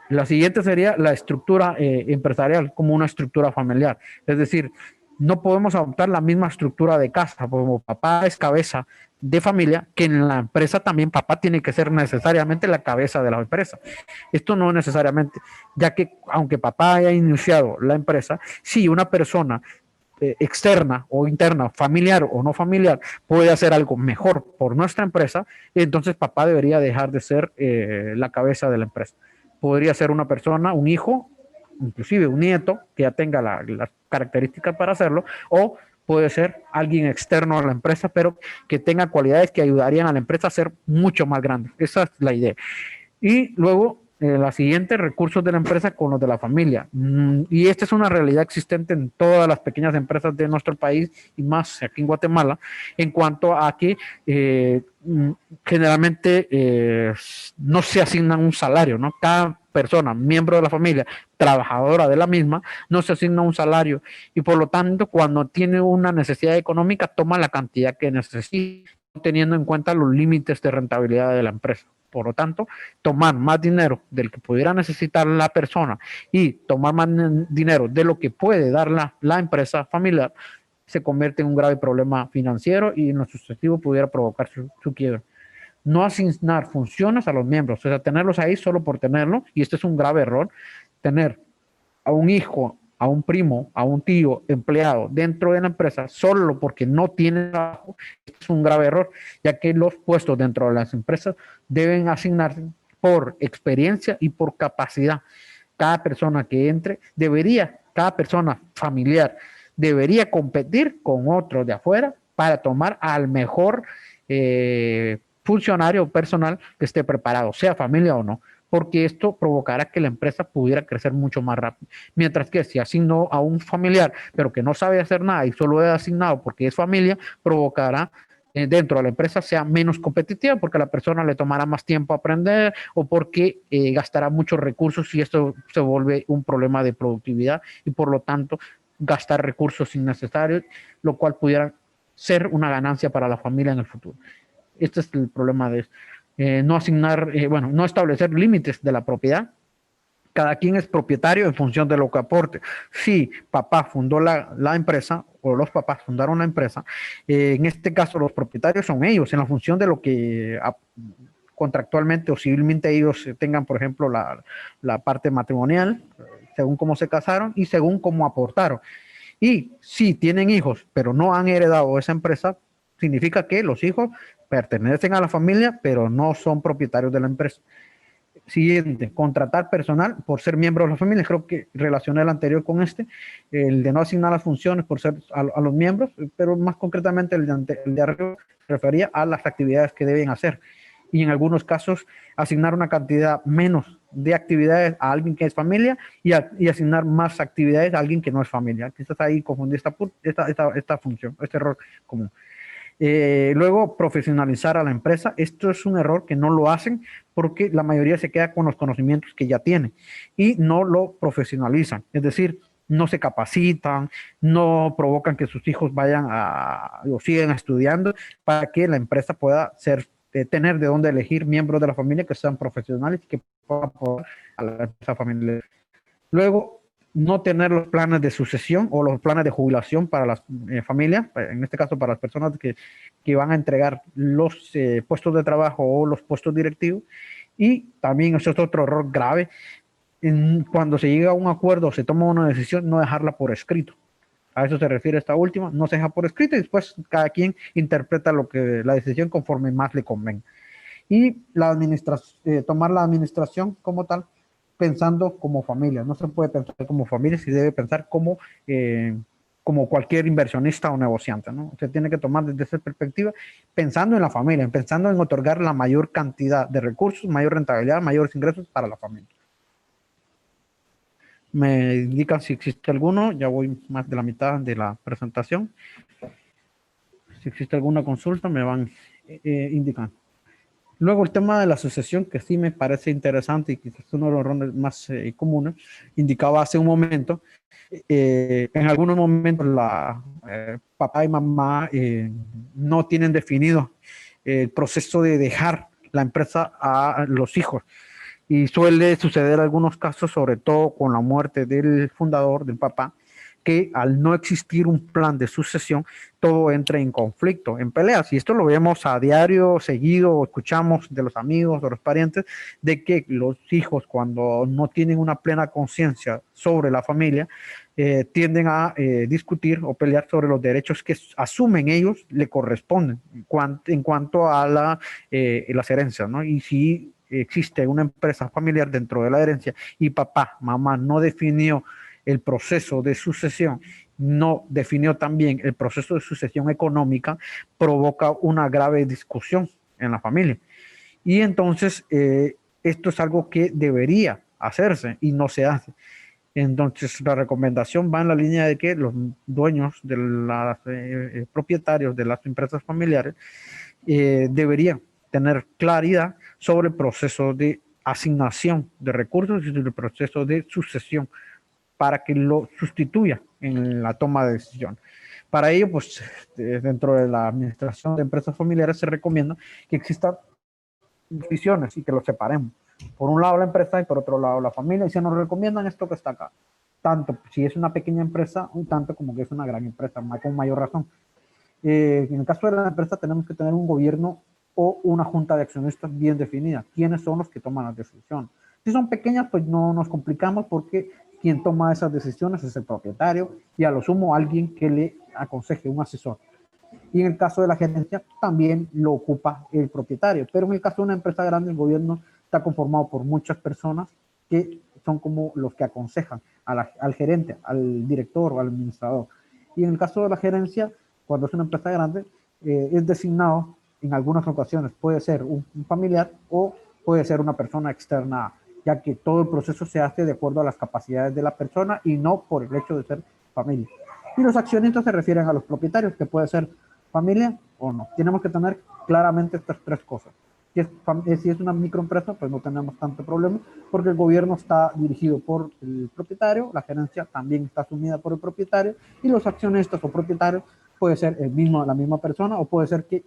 La siguiente sería la estructura empresarial como una estructura familiar. Es decir, no podemos adoptar la misma estructura de casa, como papá es cabeza de familia, que en la empresa también papá tiene que ser necesariamente la cabeza de la empresa. Esto no necesariamente, ya que aunque papá haya iniciado la empresa, si una persona externa o interna, familiar o no familiar, puede hacer algo mejor por nuestra empresa, entonces papá debería dejar de ser la cabeza de la empresa. Podría ser una persona, un hijo, inclusive un nieto que ya tenga las características para hacerlo, o puede ser alguien externo a la empresa, pero que tenga cualidades que ayudarían a la empresa a ser mucho más grande. Esa es la idea. Y luego, la siguiente, recursos de la empresa con los de la familia. Y esta es una realidad existente en todas las pequeñas empresas de nuestro país y más aquí en Guatemala, en cuanto a que generalmente no se asigna un salario, ¿no? Cada persona, miembro de la familia, trabajadora de la misma, no se asigna un salario y por lo tanto cuando tiene una necesidad económica toma la cantidad que necesita, teniendo en cuenta los límites de rentabilidad de la empresa. Por lo tanto, tomar más dinero del que pudiera necesitar la persona y tomar más dinero de lo que puede dar la empresa familiar se convierte en un grave problema financiero y en lo sucesivo pudiera provocar su quiebra. No asignar funciones a los miembros, o sea, tenerlos ahí solo por tenerlo, y este es un grave error, tener a un hijo, a un primo, a un tío empleado dentro de la empresa solo porque no tiene trabajo, es un grave error, ya que los puestos dentro de las empresas deben asignarse por experiencia y por capacidad. Cada persona que entre cada persona familiar debería competir con otros de afuera para tomar al mejor funcionario personal que esté preparado, sea familia o no, porque esto provocará que la empresa pudiera crecer mucho más rápido. Mientras que si asignó a un familiar, pero que no sabe hacer nada y solo es asignado porque es familia, provocará dentro de la empresa sea menos competitiva porque a la persona le tomará más tiempo aprender o porque gastará muchos recursos y esto se vuelve un problema de productividad y por lo tanto gastar recursos innecesarios, lo cual pudiera ser una ganancia para la familia en el futuro. Este es el problema de no asignar, no establecer límites de la propiedad. Cada quien es propietario en función de lo que aporte. Si papá fundó la empresa o los papás fundaron la empresa, en este caso los propietarios son ellos en la función de lo que contractualmente o civilmente ellos tengan, por ejemplo, la parte matrimonial, según cómo se casaron y según cómo aportaron. Y si tienen hijos, pero no han heredado esa empresa, significa que los hijos pertenecen a la familia, pero no son propietarios de la empresa. Siguiente, contratar personal por ser miembro de la familia. Creo que relacioné el anterior con el de no asignar las funciones por ser a los miembros, pero más concretamente el de arriba se refería a las actividades que deben hacer. Y en algunos casos asignar una cantidad menos de actividades a alguien que es familia y asignar más actividades a alguien que no es familia. Quizás ahí confundí esta función, este error común. Luego, profesionalizar a la empresa. Esto es un error que no lo hacen porque la mayoría se queda con los conocimientos que ya tiene y no lo profesionalizan. Es decir, no se capacitan, no provocan que sus hijos vayan o sigan estudiando para que la empresa pueda tener de dónde elegir miembros de la familia que sean profesionales y que puedan apoyar a la empresa familiar. Luego, no tener los planes de sucesión o los planes de jubilación para las familias, en este caso para las personas que van a entregar los puestos de trabajo o los puestos directivos. Y también eso es otro error grave, cuando se llega a un acuerdo o se toma una decisión, no dejarla por escrito. A eso se refiere esta última, no se deja por escrito y después cada quien interpreta la decisión conforme más le convenga. Y tomar la administración como tal, pensando como familia. No se puede pensar como familia, se debe pensar como cualquier inversionista o negociante, ¿no? Se tiene que tomar desde esa perspectiva, pensando en la familia, pensando en otorgar la mayor cantidad de recursos, mayor rentabilidad, mayores ingresos para la familia. Me indican si existe alguno, ya voy más de la mitad de la presentación. Si existe alguna consulta, me van indicando. Luego el tema de la sucesión, que sí me parece interesante y quizás uno de los errores más comunes, indicaba hace un momento, en algunos momentos papá y mamá no tienen definido el proceso de dejar la empresa a los hijos. Y suele suceder algunos casos, sobre todo con la muerte del fundador, del papá, que al no existir un plan de sucesión, todo entra en conflicto, en peleas. Y esto lo vemos a diario, seguido, escuchamos de los amigos, de los parientes, de que los hijos, cuando no tienen una plena conciencia sobre la familia, tienden a discutir o pelear sobre los derechos que asumen ellos le corresponden en cuanto a las herencias, ¿no? Y si existe una empresa familiar dentro de la herencia y papá, mamá no definió el proceso de sucesión, no definió también el proceso de sucesión económica, provoca una grave discusión en la familia. Y entonces esto es algo que debería hacerse y no se hace. Entonces la recomendación va en la línea de que los dueños de los propietarios de las empresas familiares deberían tener claridad sobre el proceso de asignación de recursos y el proceso de sucesión para que lo sustituya en la toma de decisión. Para ello, pues dentro de la administración de empresas familiares se recomienda que existan divisiones y que los separemos. Por un lado la empresa y por otro lado la familia, y se nos recomiendan esto que está acá. Tanto si es una pequeña empresa, un tanto como que es una gran empresa, con mayor razón. En el caso de la empresa tenemos que tener un gobierno o una junta de accionistas bien definida. ¿Quiénes son los que toman las decisiones? Si son pequeñas, pues no nos complicamos porque quien toma esas decisiones es el propietario y a lo sumo alguien que le aconseje, un asesor. Y en el caso de la gerencia también lo ocupa el propietario. Pero en el caso de una empresa grande, el gobierno está conformado por muchas personas que son como los que aconsejan al gerente, al director o al administrador. Y en el caso de la gerencia, cuando es una empresa grande, es designado en algunas ocasiones, puede ser un familiar o puede ser una persona externa, ya que todo el proceso se hace de acuerdo a las capacidades de la persona y no por el hecho de ser familia. Y los accionistas se refieren a los propietarios, que puede ser familia o no. Tenemos que tener claramente estas tres cosas. Si es una microempresa, pues no tenemos tanto problema, porque el gobierno está dirigido por el propietario, la gerencia también está asumida por el propietario, y los accionistas o propietarios puede ser la misma persona, o puede ser que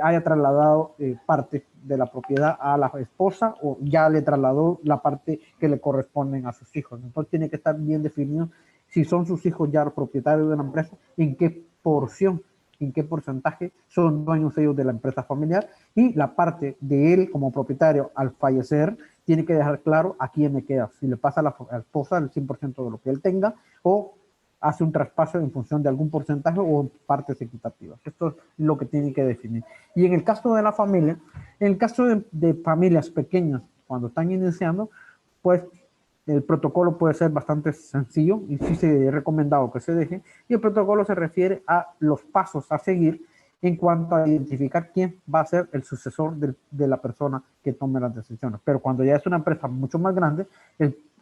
haya trasladado parte de la propiedad a la esposa, o ya le trasladó la parte que le corresponden a sus hijos. Entonces tiene que estar bien definido si son sus hijos ya los propietarios de la empresa, en qué porción, en qué porcentaje son dueños ellos de la empresa familiar, y la parte de él como propietario al fallecer tiene que dejar claro a quién le queda, si le pasa a la esposa el 100% de lo que él tenga o hace un traspaso en función de algún porcentaje o partes equitativas. Esto es lo que tiene que definir. Y en el caso de la familia, en el caso de familias pequeñas, cuando están iniciando, pues el protocolo puede ser bastante sencillo y sí se ha recomendado que se deje. Y el protocolo se refiere a los pasos a seguir en cuanto a identificar quién va a ser el sucesor de la persona que tome las decisiones. Pero cuando ya es una empresa mucho más grande,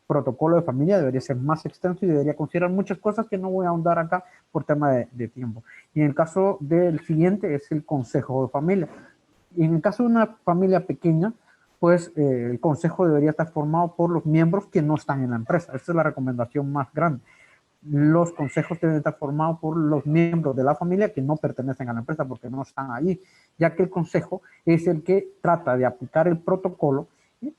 protocolo de familia debería ser más extenso y debería considerar muchas cosas que no voy a ahondar acá por tema de tiempo. Y en el caso del siguiente es el consejo de familia. Y en el caso de una familia pequeña, pues el consejo debería estar formado por los miembros que no están en la empresa. Esta es la recomendación más grande. Los consejos deben estar formados por los miembros de la familia que no pertenecen a la empresa porque no están allí, ya que el consejo es el que trata de aplicar el protocolo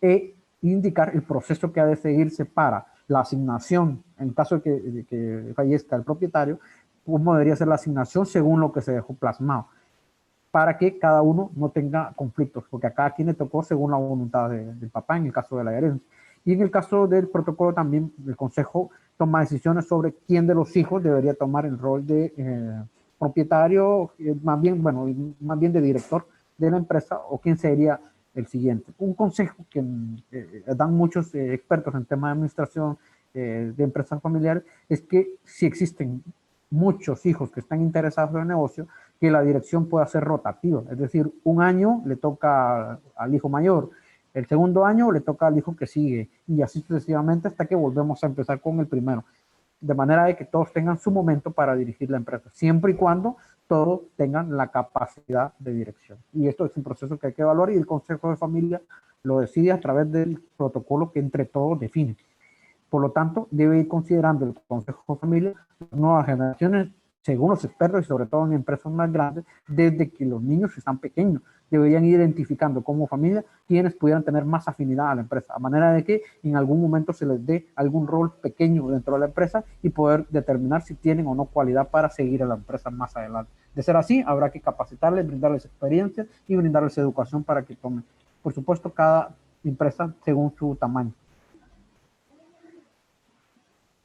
e indicar el proceso que ha de seguirse para la asignación, en caso de que fallezca el propietario, cómo debería ser la asignación según lo que se dejó plasmado, para que cada uno no tenga conflictos, porque a cada quien le tocó según la voluntad del papá en el caso de la herencia. Y en el caso del protocolo también el consejo toma decisiones sobre quién de los hijos debería tomar el rol de propietario, más bien de director de la empresa, o quién sería el siguiente. Un consejo que dan muchos expertos en temas de administración de empresas familiares es que si existen muchos hijos que están interesados en el negocio, que la dirección pueda ser rotativa, es decir, un año le toca al hijo mayor, el segundo año le toca al hijo que sigue, y así sucesivamente hasta que volvemos a empezar con el primero, de manera de que todos tengan su momento para dirigir la empresa, siempre y cuando todos tengan la capacidad de dirección. Y esto es un proceso que hay que evaluar y el Consejo de Familia lo decide a través del protocolo que entre todos definen. Por lo tanto, debe ir considerando el Consejo de Familia las nuevas generaciones, según los expertos y sobre todo en empresas más grandes, desde que los niños están pequeños. Deberían ir identificando como familia quienes pudieran tener más afinidad a la empresa, a manera de que en algún momento se les dé algún rol pequeño dentro de la empresa y poder determinar si tienen o no cualidad para seguir a la empresa más adelante. De ser así, habrá que capacitarles, brindarles experiencia y brindarles educación para que tomen, por supuesto, cada empresa según su tamaño.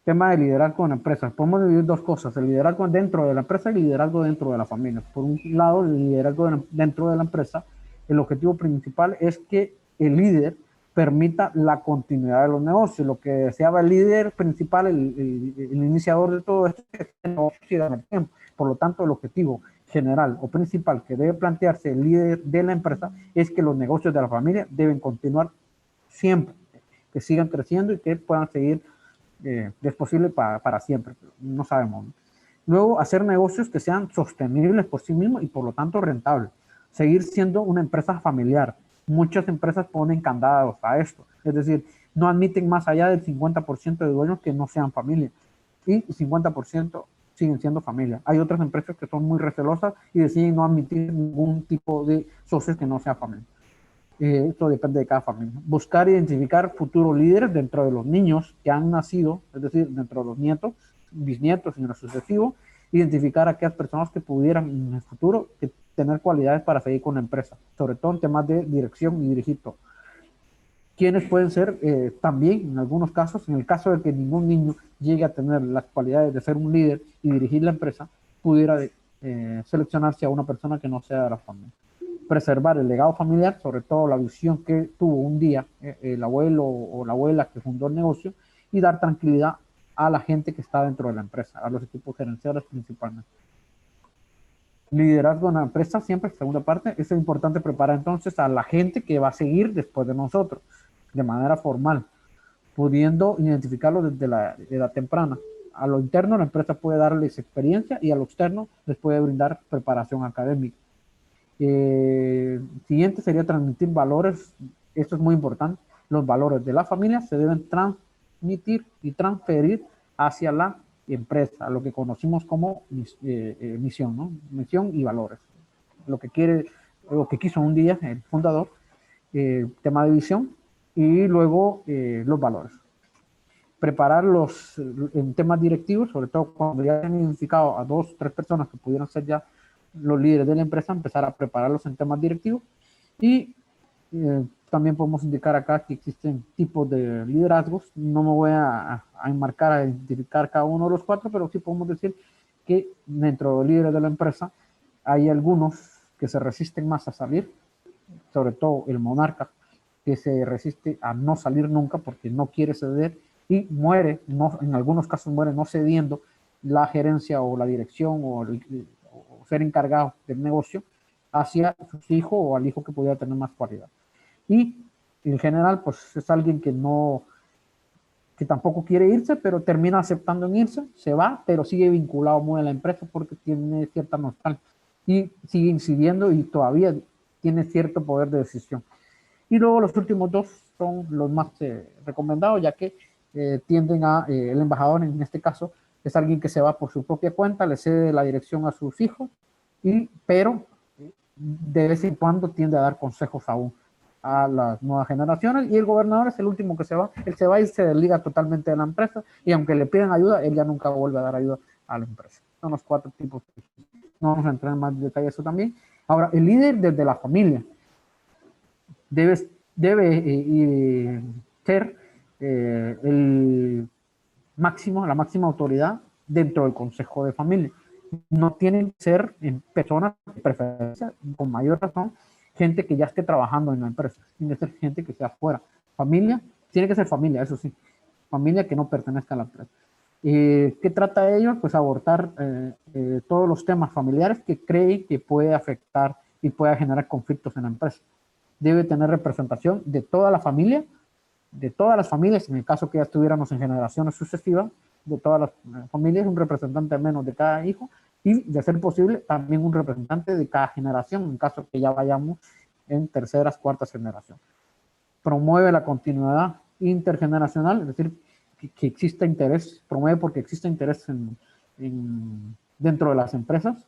Tema de liderazgo en empresas. Podemos dividir dos cosas, el liderazgo dentro de la empresa y el liderazgo dentro de la familia. Por un lado, el liderazgo dentro de la empresa, el objetivo principal es que el líder permita la continuidad de los negocios. Lo que deseaba el líder principal, el iniciador de todo esto, es que el negocio siga en el tiempo. Por lo tanto, el objetivo general o principal que debe plantearse el líder de la empresa es que los negocios de la familia deben continuar siempre, que sigan creciendo y que puedan seguir es posible para siempre, no sabemos. Luego, hacer negocios que sean sostenibles por sí mismos y por lo tanto rentables. Seguir siendo una empresa familiar. Muchas empresas ponen candados a esto, es decir, no admiten más allá del 50% de dueños que no sean familia y 50% siguen siendo familia. Hay otras empresas que son muy recelosas y deciden no admitir ningún tipo de socios que no sea familia. Esto depende de cada familia. Buscar identificar futuros líderes dentro de los niños que han nacido, es decir, dentro de los nietos, bisnietos y en lo sucesivo, identificar a aquellas personas que pudieran en el futuro tener cualidades para seguir con la empresa, sobre todo en temas de dirección y dirigir todo. Quienes pueden ser también, en algunos casos, en el caso de que ningún niño llegue a tener las cualidades de ser un líder y dirigir la empresa, pudiera seleccionarse a una persona que no sea de la familia. Preservar el legado familiar, sobre todo la visión que tuvo un día el abuelo o la abuela que fundó el negocio, y dar tranquilidad a la gente que está dentro de la empresa, a los equipos gerenciales principalmente. Liderazgo en la empresa, siempre, segunda parte, es importante preparar entonces a la gente que va a seguir después de nosotros, de manera formal, pudiendo identificarlo desde la edad temprana. A lo interno la empresa puede darles experiencia y a lo externo les puede brindar preparación académica. Siguiente sería transmitir valores, esto es muy importante, los valores de la familia se deben transmitir y transferir hacia la empresa, lo que conocimos como misión, ¿no? Misión y valores. Lo que quiere, lo que quiso un día el fundador, tema de visión y luego los valores. Preparar en temas directivos, sobre todo cuando ya han identificado a 2 o 3 personas que pudieran ser ya los líderes de la empresa, empezar a prepararlos en temas directivos. Y también podemos indicar acá que existen tipos de liderazgos. No me voy a enmarcar a identificar cada uno de los 4, pero sí podemos decir que dentro de los líderes de la empresa hay algunos que se resisten más a salir, sobre todo el monarca, que se resiste a no salir nunca porque no quiere ceder y muere, no, en algunos casos muere no cediendo la gerencia o la dirección o ser encargado del negocio hacia sus hijos o al hijo que pudiera tener más cualidad. Y en general, pues es alguien que no que tampoco quiere irse, pero termina aceptando en irse, se va, pero sigue vinculado muy a la empresa porque tiene cierta nostalgia y sigue incidiendo y todavía tiene cierto poder de decisión. Y luego los últimos dos son los más recomendados, ya que tienden a, el embajador en este caso, es alguien que se va por su propia cuenta, le cede la dirección a sus hijos, pero de vez en cuando tiende a dar consejos aún a las nuevas generaciones, y el gobernador es el último que se va, él se va y se desliga totalmente de la empresa, y aunque le piden ayuda, él ya nunca vuelve a dar ayuda a la empresa. Son los cuatro tipos. No vamos a entrar en más detalle eso también. Ahora, el líder desde la familia debe ser la máxima autoridad dentro del consejo de familia. No tienen que ser personas de preferencia, con mayor razón, gente que ya esté trabajando en la empresa, tiene que ser gente que sea fuera. Familia, tiene que ser familia, eso sí, familia que no pertenezca a la empresa. ¿Qué trata ello? Pues abordar todos los temas familiares que cree que puede afectar y pueda generar conflictos en la empresa. Debe tener representación de todas las familias, en el caso que ya estuviéramos en generaciones sucesivas, de todas las familias, un representante menos de cada hijo, y de ser posible también un representante de cada generación, en caso que ya vayamos en terceras, cuartas generaciones. Promueve la continuidad intergeneracional, es decir, que exista interés, promueve porque exista interés dentro de las empresas,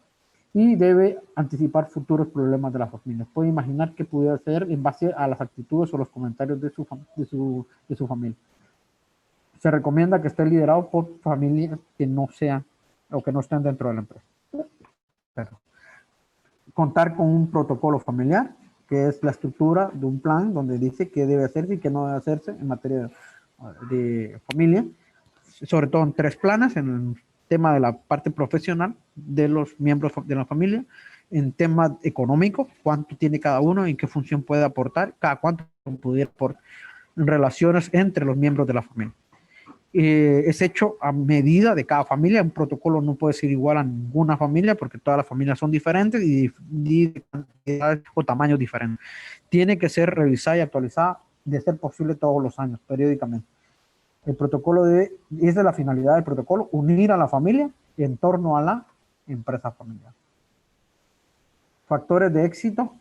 y debe anticipar futuros problemas de la familia. Puede imaginar qué pudiera ser en base a las actitudes o los comentarios de su familia. Se recomienda que esté liderado por familias que no sean o que no estén dentro de la empresa. Pero, contar con un protocolo familiar, que es la estructura de un plan donde dice qué debe hacerse y qué no debe hacerse en materia de familia, sobre todo en 3 planes, en el tema de la parte profesional de los miembros de la familia, en tema económico, cuánto tiene cada uno, en qué función puede aportar, cada cuánto pudiera por relaciones entre los miembros de la familia. Es hecho a medida de cada familia, un protocolo no puede ser igual a ninguna familia porque todas las familias son diferentes y de cantidades o tamaños diferentes. Tiene que ser revisada y actualizada de ser posible todos los años, periódicamente. El protocolo esa es la finalidad del protocolo, unir a la familia en torno a la empresa familiar. Factores de éxito,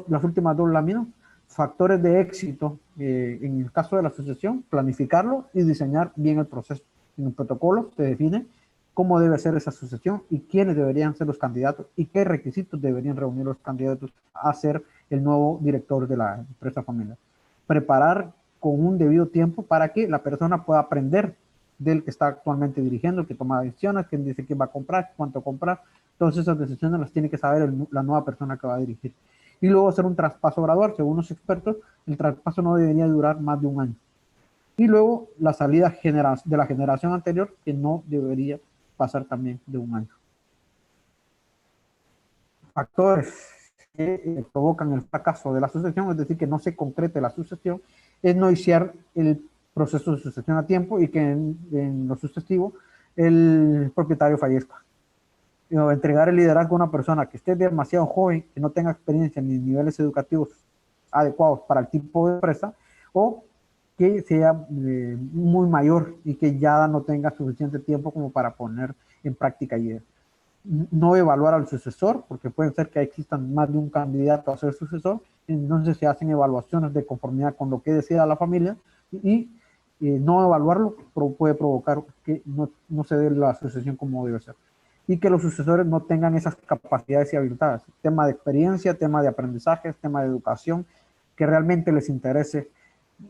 las últimas dos láminas. Factores de éxito, en el caso de la asociación, planificarlo y diseñar bien el proceso. En el protocolo se define cómo debe ser esa asociación y quiénes deberían ser los candidatos y qué requisitos deberían reunir los candidatos a ser el nuevo director de la empresa familiar. Preparar con un debido tiempo para que la persona pueda aprender del que está actualmente dirigiendo, el que toma decisiones, quién dice qué va a comprar, cuánto comprar. Todas esas decisiones las tiene que saber la nueva persona que va a dirigir. Y luego hacer un traspaso gradual. Según los expertos, el traspaso no debería durar más de un año. Y luego la salida de la generación anterior, que no debería pasar también de un año. Factores que provocan el fracaso de la sucesión, es decir, que no se concrete la sucesión, es no iniciar el proceso de sucesión a tiempo y que en lo sucesivo el propietario fallezca. O entregar el liderazgo a una persona que esté demasiado joven, que no tenga experiencia ni niveles educativos adecuados para el tipo de empresa, o que sea muy mayor y que ya no tenga suficiente tiempo como para poner en práctica ideas. No evaluar al sucesor, porque puede ser que existan más de un candidato a ser sucesor, entonces se hacen evaluaciones de conformidad con lo que decida la familia, y no evaluarlo puede provocar que no se dé la sucesión como debe ser, y que los sucesores no tengan esas capacidades y habilidades, tema de experiencia, tema de aprendizaje, tema de educación, que realmente les interese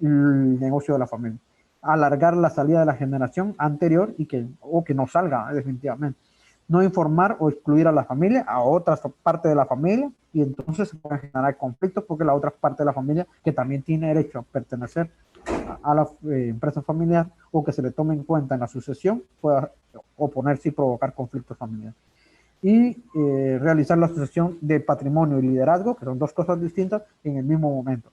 el negocio de la familia. Alargar la salida de la generación anterior o que no salga definitivamente. No informar o excluir a la familia, a otra parte de la familia, y entonces se pueden generar conflictos porque la otra parte de la familia, que también tiene derecho a pertenecer a la empresa familiar o que se le tome en cuenta en la sucesión, pueda oponerse y provocar conflictos familiares. Y realizar la sucesión de patrimonio y liderazgo, que son dos cosas distintas, en el mismo momento.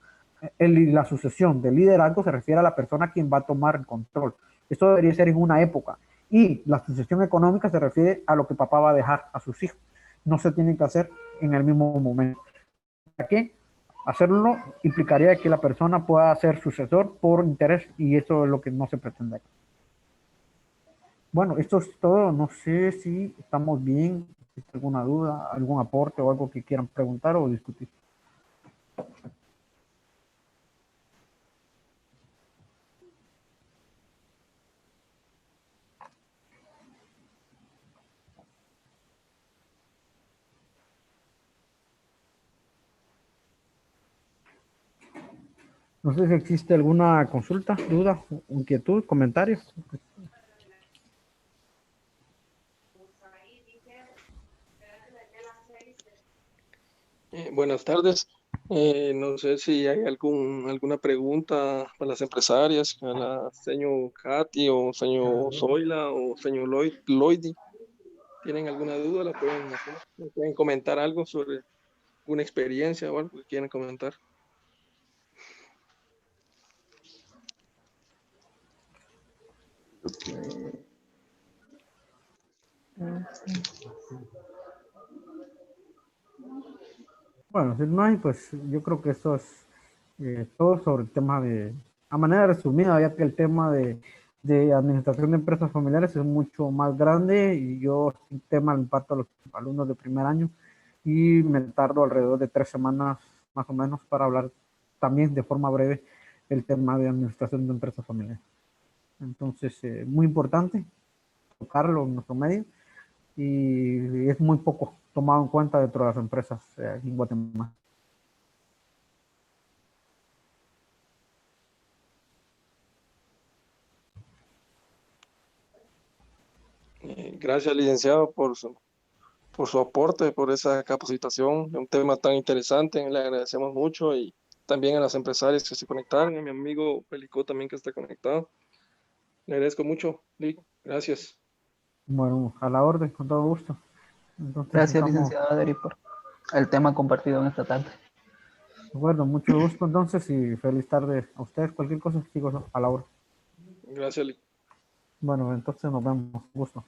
La sucesión de liderazgo se refiere a la persona quien va a tomar el control. Esto debería ser en una época. Y la sucesión económica se refiere a lo que papá va a dejar a sus hijos. No se tiene que hacer en el mismo momento. ¿Para qué? Hacerlo implicaría que la persona pueda ser sucesor por interés y eso es lo que no se pretende acá. Bueno, esto es todo. No sé si estamos bien, si hay alguna duda, algún aporte o algo que quieran preguntar o discutir. No sé si existe alguna consulta, duda, inquietud, comentario. Buenas tardes. No sé si hay alguna pregunta para las empresarias, a la señor Katy o señor Zoila o señor Lloyd. ¿Tienen alguna duda? ¿La pueden hacer? ¿Me pueden comentar algo sobre una experiencia o algo que quieran comentar? Bueno, si no hay, pues yo creo que eso es todo sobre el tema a manera resumida, ya que el tema de administración de empresas familiares es mucho más grande y yo el tema lo imparto a los alumnos de primer año y me tardo alrededor de 3 semanas más o menos para hablar también de forma breve el tema de administración de empresas familiares. Entonces, muy importante tocarlo en nuestro medio y es muy poco tomado en cuenta dentro de las empresas en Guatemala. Gracias, licenciado, por su aporte, por esa capacitación, un tema tan interesante. Le agradecemos mucho y también a las empresarias que se conectaron, a mi amigo Pelicó también que está conectado. Le agradezco mucho, Lick. Gracias. Bueno, a la orden, con todo gusto. Entonces Gracias, estamos, licenciado Adri, por el tema compartido en esta tarde. bueno, mucho gusto entonces y feliz tarde a ustedes. Cualquier cosa, sigo a la hora. Gracias, Lick. Bueno, entonces nos vemos. Gusto.